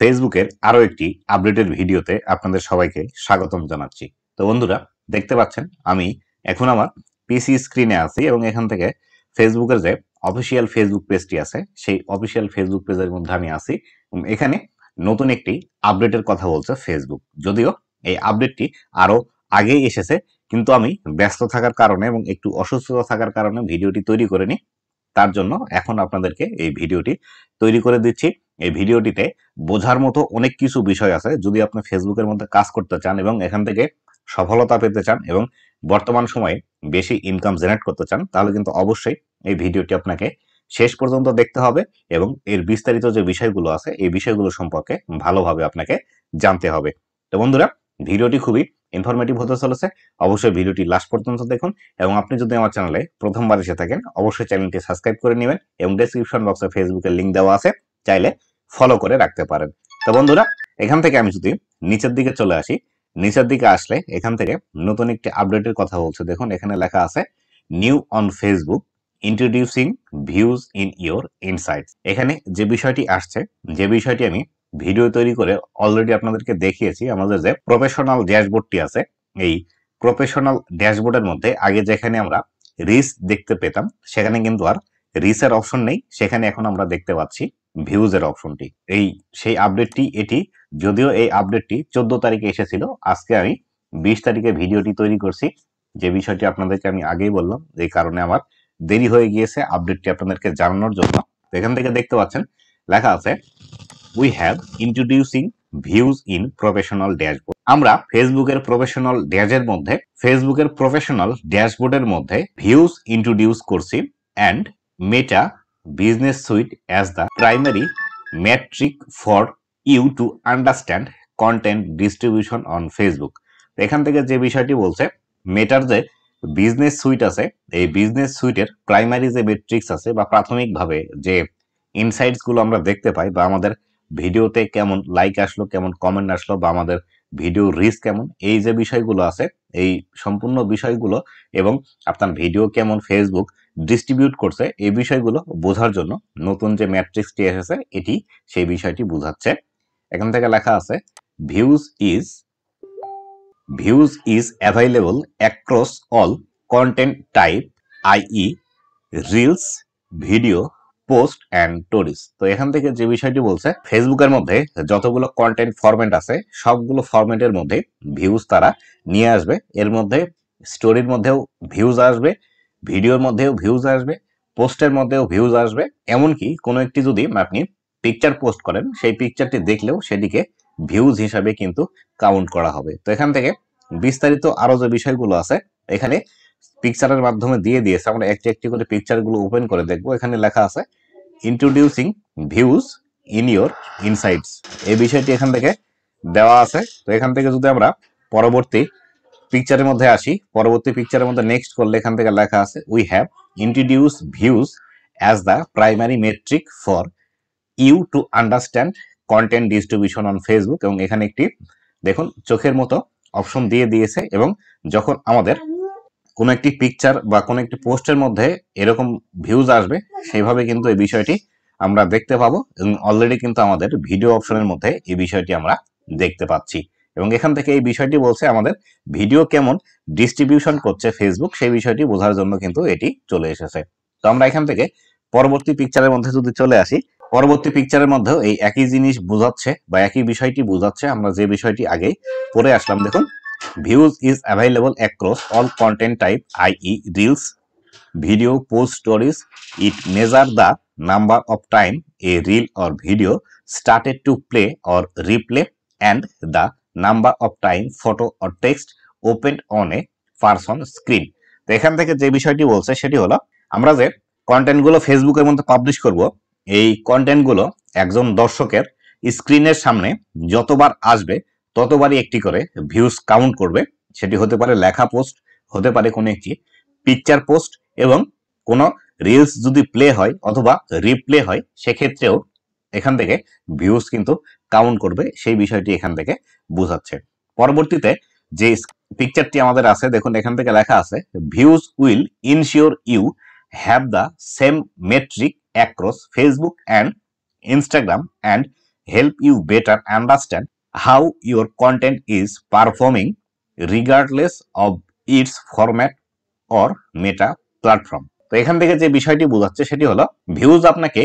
ফেসবুকের আরো একটি আপডেটের ভিডিওতে আপনাদের সবাইকে স্বাগতম জানাচ্ছি। তো বন্ধুরা, দেখতে পাচ্ছেন আমি এখন আমার পিসি স্ক্রিনে আছি এবং এখান থেকে ফেসবুকের যে অফিসিয়াল ফেসবুক পেজটি আছে সেই অফিসিয়াল ফেসবুক পেজের মধ্যে আমি আছি এবং এখানে নতুন একটি আপডেটের কথা বলছে ফেসবুক। যদিও এই আপডেটটি আরো আগেই এসেছে, কিন্তু আমি ব্যস্ত থাকার কারণে এবং একটু অসুস্থতা থাকার কারণে ভিডিওটি তৈরি করিনি। তার জন্য এখন আপনাদেরকে এই ভিডিওটি তৈরি করে দিচ্ছি। এই ভিডিওটিতে বোঝার মতো অনেক কিছু বিষয় আছে। যদি আপনি ফেসবুকের মধ্যে কাজ করতে চান এবং এখান থেকে সফলতা পেতে চান এবং বর্তমান সময়ে বেশি ইনকাম জেনারেট করতে চান, তাহলে কিন্তু অবশ্যই এই ভিডিওটি আপনাকে শেষ পর্যন্ত দেখতে হবে এবং এর বিস্তারিত যে বিষয়গুলো আছে এই বিষয়গুলো সম্পর্কে ভালোভাবে আপনাকে জানতে হবে। তো বন্ধুরা, ভিডিওটি খুবই ইনফরমেটিভ হতে চলেছে। অবশ্যই ভিডিওটি লাস্ট পর্যন্ত দেখুন এবং আপনি যদি আমার চ্যানেলে প্রথমবার এসে থাকেন অবশ্যই চ্যানেলটি সাবস্ক্রাইব করে নেবেন এবং ডেসক্রিপশন বক্সে ফেসবুকের লিংক দেওয়া আছে, চাইলে ফলো করে রাখতে পারেন। তো বন্ধুরা, এখান থেকে আমি যদি নিচের দিকে চলে আসি, নিচের দিকে আসলে এখান থেকে নতুন একটি আপডেটের কথা বলছে। দেখুন এখানে লেখা আছে new on Facebook introducing views in your insights. এখানে যে বিষয়টি আসছে, যে বিষয়টি আমি ভিডিও তৈরি করে অলরেডি আপনাদেরকে দেখিয়েছি, আমাদের যে প্রফেশনাল ড্যাশবোর্ডটি আছে এই প্রফেশনাল ড্যাশবোর্ডের মধ্যে আগে যেখানে আমরা রিচ দেখতে পেতাম সেখানে কিন্তু আর রিচের অপশন নেই, সেখানে এখন আমরা দেখতে পাচ্ছি ভিউজের অপশনটি। সেই আপডেটটি এটি। যদিও এই আপডেটটি 14 তারিখে এসেছিল, আজকে আমি 20 তারিখে ভিডিওটি তৈরি করছি। যে বিষয়টি আপনাদেরকে আমি আগেই বললাম, এই কারণে আমার দেরি হয়ে গিয়েছে আপডেটটি আপনাদেরকে জানানোর জন্য। এখান থেকে দেখতে পাচ্ছেন লেখা আছে we have introducing views in professional dashboard. আমরা ফেসবুকের প্রফেশনাল ড্যাশবোর্ডের মধ্যে ভিউজ ইন্ট্রোডিউস করছি and Meta business suite as the primary metric for you to understand content distribution on Facebook. এখান থেকে যে বিষয়টি বলছে, মেটার যে বিজনেস সুইট আছে এই বিজনেস সুইটের প্রাইমারি যে মেট্রিক্স আছে বা প্রাথমিকভাবে যে ইনসাইটস গুলো আমরা দেখতে পাই, বা আমাদের ভিডিওতে কেমন লাইক আসলো, কেমন কমেন্ট আসলো, বা আমাদের ভিডিও রিচ কেমন, এই যে বিষয়গুলো আছে এই সম্পূর্ণ বিষয়গুলো এবং আপনার ভিডিও কেমন ফেসবুক ডিস্ট্রিবিউট করছে এই বিষয়গুলো বোঝার জন্য নতুন যে ম্যাট্রিক্সটি এসেছে এটি সেই বিষয়টি বোঝাচ্ছে। এখান থেকে লেখা আছে views is available across all content type, i e. Reels, video, post and stories. তো এখান থেকে যে বিষয়টি বলছে, ফেসবুকের মধ্যে যতগুলো কন্টেন্ট ফরম্যাট আছে সবগুলো ফরম্যাটের মধ্যে ভিউজ তারা নিয়ে আসবে। এর মধ্যে স্টোরির মধ্যেও ভিউজ আসবে, ভিডিওর মধ্যেও ভিউজ আসবে, পোস্টের মধ্যেও ভিউজ আসবে। এমনকি কোনো একটি যদি আপনি পিকচার পোস্ট করেন সেই পিকচারটি দেখলেও সেটিকে ভিউজ হিসাবে কিন্তু কাউন্ট করা হবে। তো এখান থেকে বিস্তারিত আরো যে বিষয়গুলো আছে এখানে পিকচারের মাধ্যমে দিয়ে দিয়েছে। আমরা একটি একটি করে পিকচারগুলো ওপেন করে দেখবো। এখানে লেখা আছে introducing views in your insights, এই বিষয়টি এখান থেকে দেওয়া আছে। তো এখান থেকে যদি আমরা পরবর্তী পিকচারের মধ্যে আসি, পরবর্তী পিকচারের মধ্যে নেক্সট করলে এখান থেকে লেখা আছে we have introduce views as the primary metric for you to understand content distribution on Facebook. এবং এখানে একটি দেখুন চোখের মতো অপশন দিয়ে দিয়েছে এবং যখন আমাদের কোনো একটি পিকচার বা কোনো একটি পোস্টের মধ্যে এরকম ভিউজ আসবে সেইভাবে কিন্তু এই বিষয়টি আমরা দেখতে পাবো এবং অলরেডি কিন্তু আমাদের ভিডিও অপশনের মধ্যে এই বিষয়টি আমরা দেখতে পাচ্ছি। এবং এখান থেকে এই বিষয়টি বলছে আমাদের ভিডিও কেমন ডিস্ট্রিবিউশন করছে ফেসবুক, সেই বিষয়টি বোঝার জন্য কিন্তু এটি চলে এসেছে। তো আমরা এখান থেকে পরবর্তী পিকচারের মধ্যে যদি চলে আসি, পরবর্তী পিকচারের মধ্যেও এই একই জিনিস বোঝাচ্ছে বা একই বিষয়টি বোঝাচ্ছে। আমরা যে বিষয়টি আগে পড়ে আসলাম, দেখুন views is available across all content type, i.e. reels, video, post, stories. It measure the number of time a reel or video started to play or replay and the number of time photo or text opened on a person screen. তো এখান থেকে যে বিষয়টি বলছে সেটি হলো, আমরা যে কন্টেন্টগুলো ফেসবুকের মধ্যে পাবলিশ করব এই কন্টেন্টগুলো একজন দর্শকের স্ক্রিনের সামনে যতবার আসবে ততবারই একটি করে ভিউজ কাউন্ট করবে। সেটি হতে পারে লেখা পোস্ট, হতে পারে কোনো একটি পিকচার পোস্ট, এবং কোনো রিলস যদি প্লে হয় অথবা রিপ্লে হয় সেক্ষেত্রেও এখান থেকে ভিউজ কিন্তু কাউন্ট করবে, সেই বিষয়টি এখান থেকে বোঝাচ্ছে। পরবর্তীতে যে পিকচারটি আমাদের আছে দেখুন এখান থেকে লেখা আছে views will ensure you have the same metric across Facebook and Instagram and help you better understand how your content is performing regardless of its format or meta platform। তো এখান থেকে যে বিষয়টি বোঝাচ্ছে সেটি হলো ভিউজ আপনাকে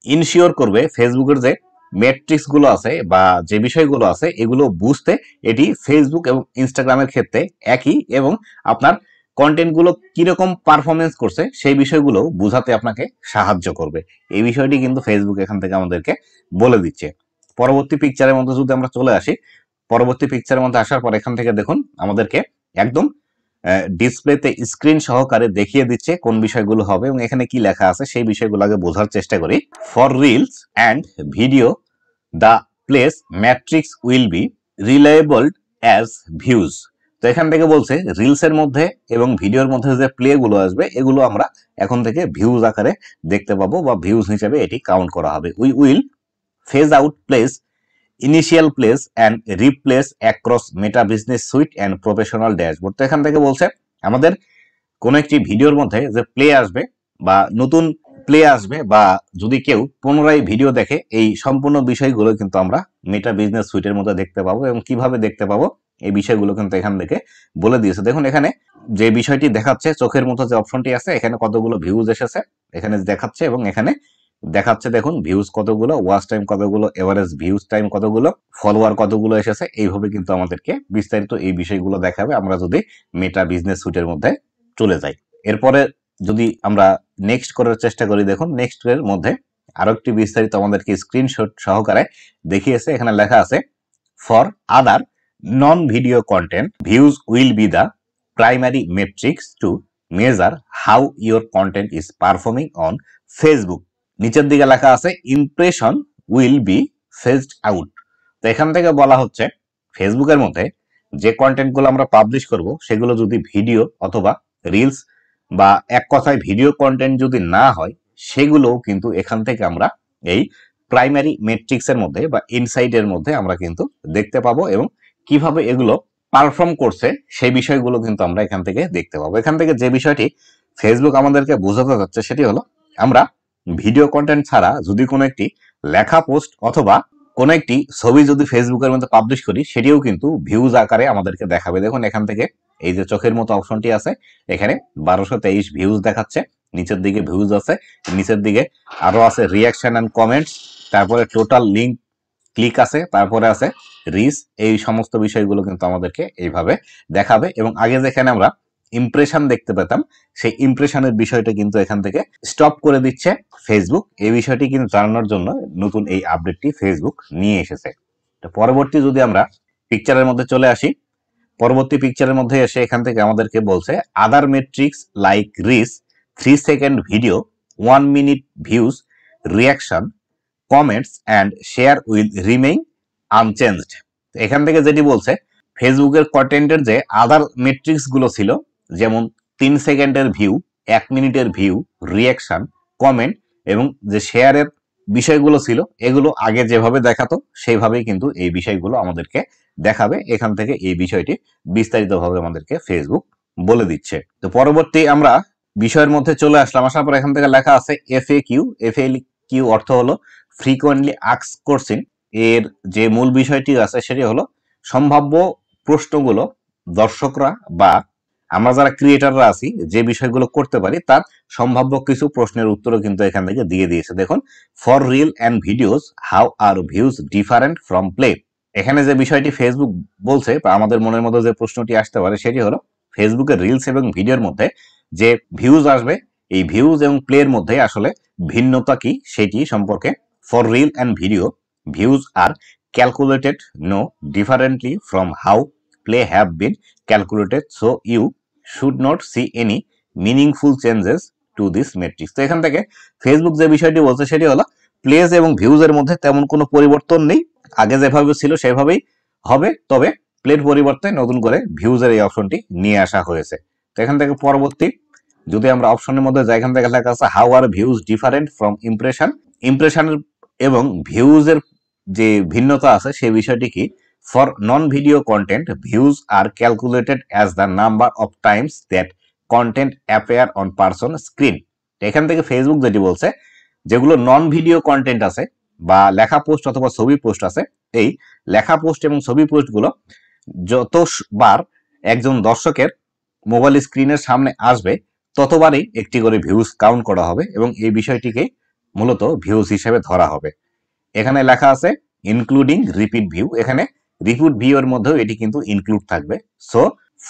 ইনশিওর করবে ফেসবুকের যে ম্যাট্রিক্স গুলো আছে বা যে বিষয়গুলো আছে এগুলো বুঝতে এটি ফেসবুক এবং ইনস্টাগ্রামের ক্ষেত্রে একই, এবং আপনার কন্টেন্ট গুলো কিরকম পারফরমেন্স করছে সেই বিষয়গুলো বোঝাতে আপনাকে সাহায্য করবে। এই বিষয়টি কিন্তু ফেসবুক এখান থেকে আমাদেরকে বলে দিচ্ছে। পরবর্তী পিকচারের মধ্যে যদি আমরা চলে আসি, পরবর্তী পিকচারের মধ্যে আসার পর এখান থেকে দেখুন আমাদেরকে একদম ডিসপ্লেতে স্ক্রিন সহকারে দেখিয়ে দিচ্ছে কোন বিষয়গুলো হবে এবং এখানে কি লেখা আছে সেই বিষয়গুলো আগে বোঝার চেষ্টা করি। For reels and video the place matrix will be reliable as views. তো এখান থেকে বলছে রিলসের মধ্যে এবং ভিডিওর মধ্যে যে প্লে গুলো আসবে এগুলো আমরা এখন থেকে ভিউজ আকারে দেখতে পাবো বা ভিউজ হিসেবে এটি কাউন্ট করা হবে। We will phase out place initial place and replace across meta business sweet and professional dashboard. তো এখান থেকে বলছে আমাদের কোন একটি ভিডিওর মধ্যে যে প্লে আসবে বা নতুন প্লে আসবে বা যদি কেউ পুনরায় ভিডিও দেখে, এই সম্পূর্ণ বিষয়গুলো কিন্তু আমরা মেটা বিজনেস সুইটের মধ্যে দেখতে পাবো এবং কিভাবে দেখতে পাবো এই বিষয়গুলো কিন্তু এখান থেকে বলে দিয়েছে। দেখুন এখানে যে বিষয়টি দেখাচ্ছে চোখের মতো যে অপশনটি আছে এখানে কতগুলো ভিউজ এসেছে এখানে দেখাচ্ছে এবং এখানে দেখাচ্ছে দেখুন ভিউজ কতগুলো, ওয়াচ টাইম কতগুলো, এভারেজ ভিউজ টাইম কতগুলো, ফলোয়ার কতগুলো এসেছে। এইভাবে কিন্তু আমাদেরকে বিস্তারিত এই বিষয়গুলো দেখাবে আমরা যদি মেটা বিজনেস সুইটের মধ্যে চলে যাই। এরপরে যদি আমরা নেক্সট করার চেষ্টা করি, দেখুন নেক্সট এর মধ্যে আরো একটি বিস্তারিত আমাদেরকে স্ক্রিনশট সহকারে দেখিয়েছে। এখানে লেখা আছে for other non video content views will be the primary metrics to measure how your content is performing on Facebook. নিচের দিকে লেখা আছে impression will be phased out. তো এখান থেকে বলা হচ্ছে ফেসবুকের মধ্যে যে কন্টেন্ট গুলো আমরা পাবলিশ করব সেগুলো যদি ভিডিও অথবা রিলস বা এক কথায় ভিডিও কন্টেন্ট যদি না হয় সেগুলো কিন্তু এখান থেকে আমরা এই প্রাইমারি মেট্রিক্স এর মধ্যে বা ইনসাইট এর মধ্যে আমরা কিন্তু দেখতে পাবো এবং কিভাবে এগুলো পারফর্ম করছে সেই বিষয়গুলো কিন্তু আমরা এখান থেকে দেখতে পাবো। এখান থেকে যে বিষয়টি ফেসবুক আমাদেরকে বোঝাতে যাচ্ছে সেটি হলো আমরা ভিডিও কন্টেন্ট ছাড়া যদি কোনো একটি লেখা পোস্ট অথবা কোন একটি ছবি যদি ফেসবুকের মধ্যে পাবলিশ করি সেটিও কিন্তু ভিউজ আকারে আমাদেরকে দেখাবে। দেখুন এখান থেকে এই যে চোখের মতো অপশনটি আছে এখানে 1223 ভিউজ দেখাচ্ছে, নিচের দিকে ভিউজ আছে, নিচের দিকে আরো আছে রিয়াকশন এন্ড কমেন্টস, তারপরে টোটাল লিঙ্ক ক্লিক আছে, তারপরে আছে রিচ। এই সমস্ত বিষয়গুলো কিন্তু আমাদেরকে এইভাবে দেখাবে এবং আগে যেখানে আমরা ইমপ্রেশন দেখতে পেতাম সেই ইমপ্রেশনের বিষয়টা কিন্তু এখান থেকে স্টপ করে দিচ্ছে ফেসবুক। এই বিষয়টি কিন্তু জানানোর জন্য নতুন এই আপডেটটি ফেসবুক নিয়ে এসেছে। তো পরবর্তী যদি আমরা পিকচারের মধ্যে চলে আসি, পরবর্তী পিকচারের মধ্যে এসে এখান থেকে আমাদেরকে বলছে other metrics like reach, 3 second video, 1 minute views, reaction, comments and share will remain unchanged. এখান থেকে যেটি বলছে ফেসবুকের কন্টেন্টের যে আদার মেট্রিক্স গুলো ছিল যেমন 3 সেকেন্ডের ভিউ, 1 মিনিটের ভিউ, রিয়াকশন, কমেন্ট এবং যে শেয়ারের বিষয়গুলো ছিল এগুলো আগে যেভাবে দেখাতো সেইভাবেই কিন্তু এই বিষয়গুলো আমাদেরকে দেখাবে। এখান থেকে এই বিষয়টি বিস্তারিতভাবে আমাদেরকে ফেসবুক বলে দিচ্ছে। তো পরবর্তী আমরা বিষয়ের মধ্যে চলে আসলাম, আসার পর এখান থেকে লেখা আছে এফএকিউ। এফএকিউ অর্থ হলো ফ্রিকোয়েন্টলি আস্কড কোশ্চেন। এর যে মূল বিষয়টি আছে সেটি হলো সম্ভাব্য প্রশ্নগুলো দর্শকরা বা আমরা যারা ক্রিয়েটাররা আছি যে বিষয়গুলো করতে পারি তার সম্ভাব্য কিছু প্রশ্নের উত্তরও কিন্তু এখান থেকে দিয়ে দিয়েছে। দেখুন for reel and videos how are views different from play. এখানে যে বিষয়টি ফেসবুক বলছে বা আমাদের মনের মধ্যে যে প্রশ্নটি আসতে পারে সেটি হলো ফেসবুকের রিলস এবং ভিডিওর মধ্যে যে ভিউজ আসবে এই ভিউজ এবং প্লের মধ্যে আসলে ভিন্নতা কি সেটি সম্পর্কে। For reel and video views are calculated no differently from how play have been calculated, so you should not see any meaningful changes to this matrix। তো এখান থেকে ফেসবুক যে বিষয়টি বলছে সেটি হলো প্লেজ এবং ভিউজ এর মধ্যে তেমন কোনো পরিবর্তন নেই, আগে যেভাবে ছিল সেভাবেই হবে, তবে প্লের পরিবর্তে নতুন করে ভিউজ এর এই অপশনটি নিয়ে আসা হয়েছে। তো এখান থেকে পরবর্তী যদি আমরা অপশনের মধ্যে যাই এখান থেকে লেখা আছে how are views different from impression. ইমপ্রেশনের এবং ভিউজ এর যে ভিন্নতা আছে সেই বিষয়টি কি। For non-video content, views are calculated as the number of times that content appear on person screen। এখান থেকে ফেসবুক যেটি বলছে যেগুলো নন ভিডিও কন্টেন্ট আছে বা লেখা পোস্ট অথবা ছবি পোস্ট আছে, এই লেখা পোস্ট এবং ছবি পোস্টগুলো যতবার একজন দর্শকের মোবাইল স্ক্রিনের সামনে আসবে ততবারই একটি করে ভিউজ কাউন্ট করা হবে এবং এই বিষয়টিকে মূলত ভিউজ হিসেবে ধরা হবে। এখানে লেখা আছে ইনক্লুডিং রিপিট ভিউ, এখানে রিপিট ভিউ এর মধ্যেও এটি কিন্তু ইনক্লুড থাকবে। So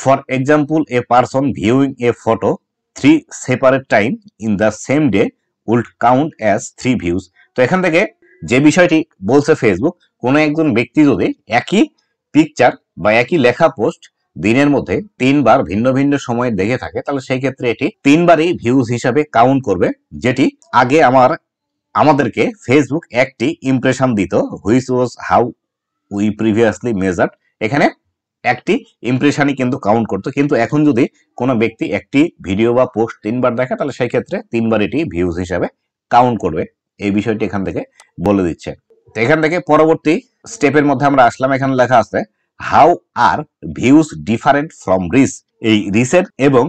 for example a person viewing A photo 3 separate time in the same day will count as 3 views. তো এখান থেকে যে বিষয়টি বলছে ফেসবুক, কোনো একজন ব্যক্তি যদি একই পিকচার বা একই লেখা পোস্ট দিনের মধ্যে 3 বার ভিন্ন ভিন্ন সময়ে দেখে থাকে তাহলে সেই ক্ষেত্রে এটি 3 বারই ভিউজ হিসাবে কাউন্ট করবে, যেটি আগে আমাদেরকে ফেসবুক একটি ইমপ্রেশন দিত, which was how we previously measured. এখানে একটি ইমপ্রেশনই কিন্তু কাউন্ট করতো, কিন্তু এখন যদি কোনো ব্যক্তি একটি ভিডিও বা পোস্ট 3 বার দেখে তাহলে সেই ক্ষেত্রে 3 বার এটি ভিউজ হিসাবে কাউন্ট করবে। এই বিষয়টি এখান থেকে বলে দিচ্ছে। তো এখান থেকে পরবর্তী স্টেপের মধ্যে আমরা আসলাম। এখানে লেখা আছে how are views different from reach. এই রিচের এবং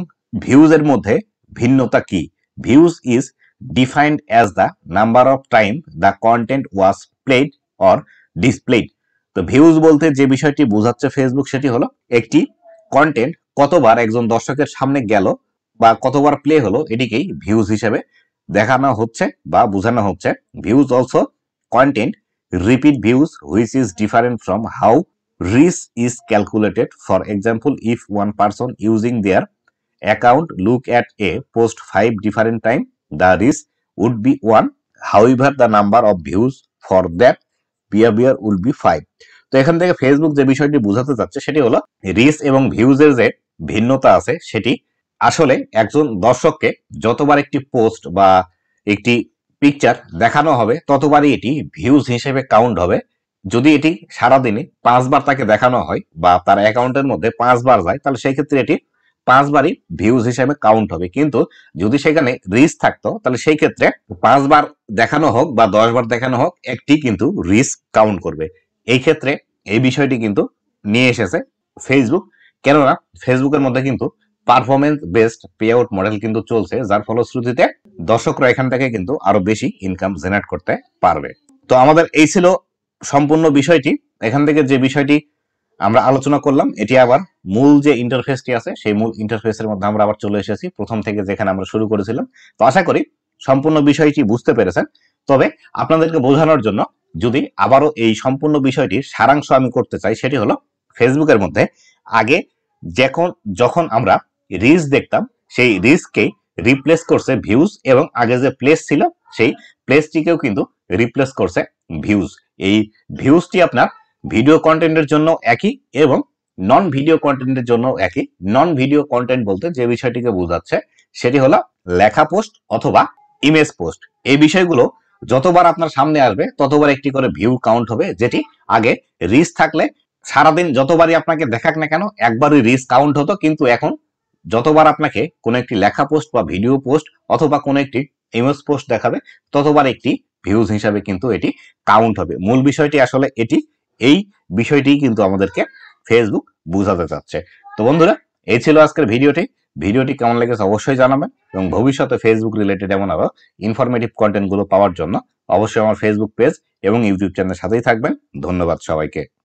ভিউজের মধ্যে ভিন্নতা কি? Views is defined as the number of time the content was played or displayed. তো ভিউজ বলতে যে বিষয়টি বোঝাচ্ছে ফেসবুক সেটি হলো একটি কন্টেন্ট কতবার একজন দর্শকের সামনে গেল বা কতবার প্লে হলো এটিকেই ভিউজ হিসেবে দেখানো হচ্ছে বা বোঝানো হচ্ছে। Views also content repeat views which is different from how reach is calculated. For example, if one person using their account look at a post 5 different time, the reach would be 1. However, the number of views for that behavior will be 5. তো এখান থেকে Facebook যে বিষয়টি বোঝাতে চাচ্ছে সেটি হলো rich এবং ভিউজের যে ভিন্নতা আছে সেটি আসলে একজন দর্শককে যতবার একটি পোস্ট বা একটি পিকচার দেখানো হবে ততবারই এটি ভিউজ হিসেবে কাউন্ট হবে। যদি এটি সারাদিনে 5 বার তাকে দেখানো হয় বা তার অ্যাকাউন্টের মধ্যে 5 বার যায় তাহলে সেই ক্ষেত্রে এটি 5 বারই ভিউজ হিসেবে কাউন্ট হবে। কিন্তু যদি সেখানে রিচ থাকতো তাহলে সেই ক্ষেত্রে 5 বার দেখানো হোক বা 10 বার দেখানো হোক একটি কিন্তু রিচ কাউন্ট করবে। এই ক্ষেত্রে এই বিষয়টি কিন্তু নিয়ে এসেছে ফেসবুক, কেননা ফেসবুকের মধ্যে কিন্তু performance based pay out model কিন্তু চলছে, যার ফলশ্রুতিতে দর্শকরা এখান থেকে কিন্তু আরো বেশি ইনকাম জেনারেট করতে পারবে। তো আমাদের এই ছিল সম্পূর্ণ বিষয়টি। এখান থেকে যে বিষয়টি আমরা আলোচনা করলাম এটি আবার মূল যে ইন্টারফেসটি আছে সেই মূল ইন্টারফেসের মধ্যে আমরা আবার চলে এসেছি প্রথম থেকে যেখানে আমরা শুরু করেছিলাম। তো আশা করি সম্পূর্ণ বিষয়টি বুঝতে পেরেছেন। তবে আপনাদেরকে বোঝানোর জন্য যদি আবারও এই সম্পূর্ণ বিষয়টির সারাংশ আমি করতে চাই সেটি হলো ফেসবুকের মধ্যে আগে যখন আমরা রিলস দেখতাম সেই রিলসকে রিপ্লেস করছে ভিউজ এবং আগে যে প্লেস ছিল সেই প্লেসটিকেও কিন্তু রিপ্লেস করছে ভিউজ। এই ভিউজটি আপনার ভিডিও কন্টেন্টের জন্য একই এবং নন ভিডিও কন্টেন্টের জন্য একই। নন ভিডিও কন্টেন্ট বলতে যে বিষয়টিকে বোঝাচ্ছে সেটি হলো লেখা পোস্ট অথবা ইমেজ পোস্ট। এই বিষয়গুলো যতবার আপনার সামনে আসবে ততবার একটি করে ভিউ কাউন্ট হবে, যেটি আগে রিচ থাকলে সারাদিন যতবারই আপনাকে দেখাক না কেন একবারই রিচ কাউন্ট হতো, কিন্তু এখন যতবার আপনাকে কোনো একটি লেখা পোস্ট বা ভিডিও পোস্ট অথবা কোনো একটি ইমেজ পোস্ট দেখাবে ততবার একটি ভিউজ হিসাবে কিন্তু এটি কাউন্ট হবে। মূল বিষয়টি আসলে এটি, এই বিষয়টি কিন্তু আমাদেরকে ফেসবুক বোঝাতে চাচ্ছে। তো বন্ধুরা এই ছিল আজকের ভিডিওটি কেমন লেগেছে অবশ্যই জানাবেন এবং ভবিষ্যতে ফেসবুক রিলেটেড এমন আরো ইনফরমেটিভ কন্টেন্ট গুলো পাওয়ার জন্য অবশ্যই আমার ফেসবুক পেজ এবং ইউটিউব চ্যানেলের সাথেই থাকবেন। ধন্যবাদ সবাইকে।